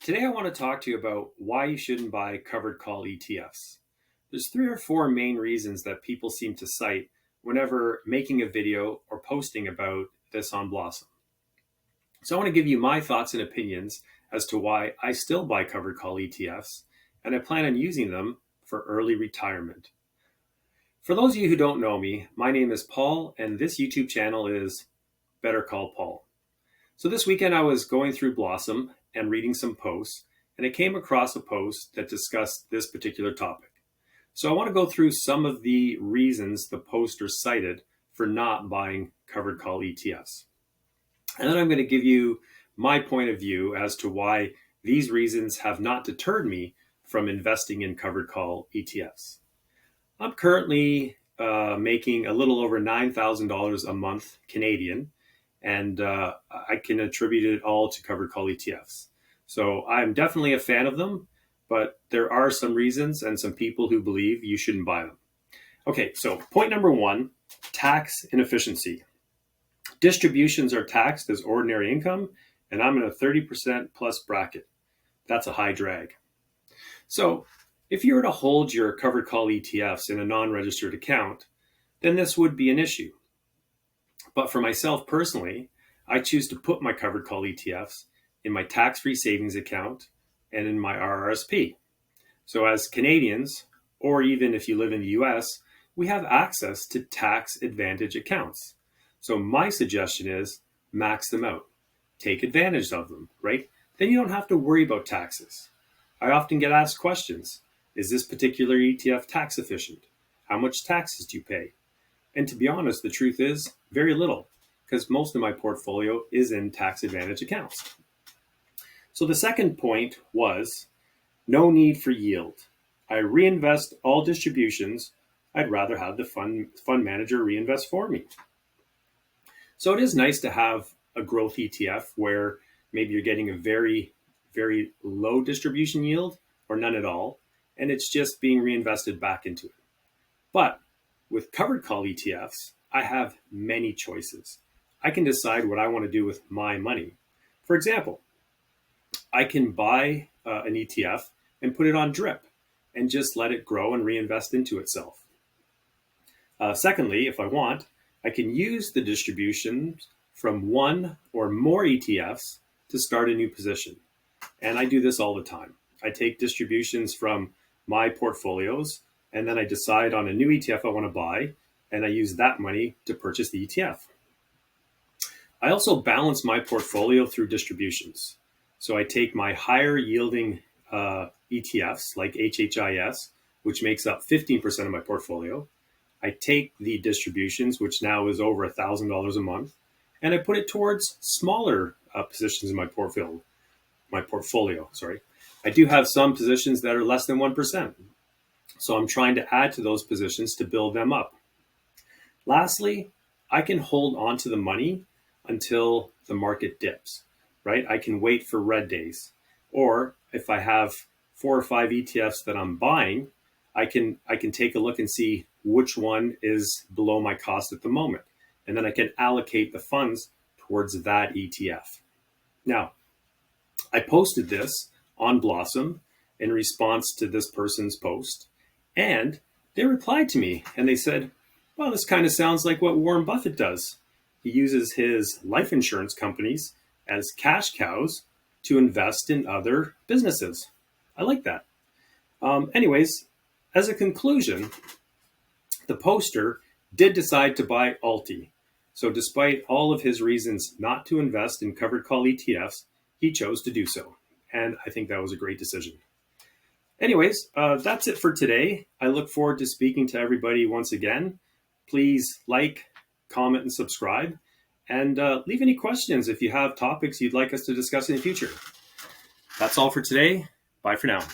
Today, I want to talk to you about why you shouldn't buy covered call ETFs. There's 3 or 4 main reasons that people seem to cite whenever making a video or posting about this on Blossom. So I want to give you my thoughts and opinions as to why I still buy covered call ETFs, and I plan on using them for early retirement. For those of you who don't know me, my name is Paul, and this YouTube channel is Better Call Paul. So this weekend I was going through Blossom and reading some posts, and I came across a post that discussed this particular topic. So I want to go through some of the reasons the poster cited for not buying covered call ETFs. And then I'm going to give you my point of view as to why these reasons have not deterred me from investing in covered call ETFs. I'm currently making a little over $9,000 a month Canadian, and I can attribute it all to covered call ETFs. So I'm definitely a fan of them, but there are some reasons and some people who believe you shouldn't buy them. Okay, so point number 1, tax inefficiency. Distributions are taxed as ordinary income, and I'm in a 30% plus bracket. That's a high drag. So if you were to hold your covered call ETFs in a non-registered account, then this would be an issue. But for myself personally, I choose to put my covered call ETFs in my tax-free savings account and in my RRSP. So as Canadians, or even if you live in the US, we have access to tax advantage accounts. So my suggestion is max them out. Take advantage of them, right? Then you don't have to worry about taxes. I often get asked questions. Is this particular ETF tax efficient? How much taxes do you pay? And to be honest, the truth is very little, because most of my portfolio is in tax advantage accounts. So the second point was no need for yield. I reinvest all distributions. I'd rather have the fund manager reinvest for me. So it is nice to have a growth ETF where maybe you're getting a very, very low distribution yield or none at all, and it's just being reinvested back into it. But with covered call ETFs, I have many choices. I can decide what I want to do with my money. For example, I can buy an ETF and put it on drip and just let it grow and reinvest into itself. Secondly, if I want, I can use the distributions from one or more ETFs to start a new position. And I do this all the time. I take distributions from my portfolios, and then I decide on a new ETF I want to buy, and I use that money to purchase the ETF. I also balance my portfolio through distributions. So I take my higher yielding ETFs like HHIS, which makes up 15% of my portfolio. I take the distributions, which now is over $1,000 a month, and I put it towards smaller positions in my portfolio. I do have some positions that are less than 1%. So I'm trying to add to those positions to build them up. Lastly, I can hold on to the money until the market dips, right? I can wait for red days. Or if I have 4 or 5 ETFs that I'm buying, I can take a look and see which one is below my cost at the moment. And then I can allocate the funds towards that ETF. Now, I posted this on Blossom in response to this person's post, and they replied to me and they said, well, this kind of sounds like what Warren Buffett does. He uses his life insurance companies as cash cows to invest in other businesses. I like that. Anyways, as a conclusion, the poster did decide to buy Alti. So despite all of his reasons not to invest in covered call ETFs, he chose to do so. And I think that was a great decision. Anyways, that's it for today. I look forward to speaking to everybody once again. Please like, comment, and subscribe. And leave any questions if you have topics you'd like us to discuss in the future. That's all for today. Bye for now.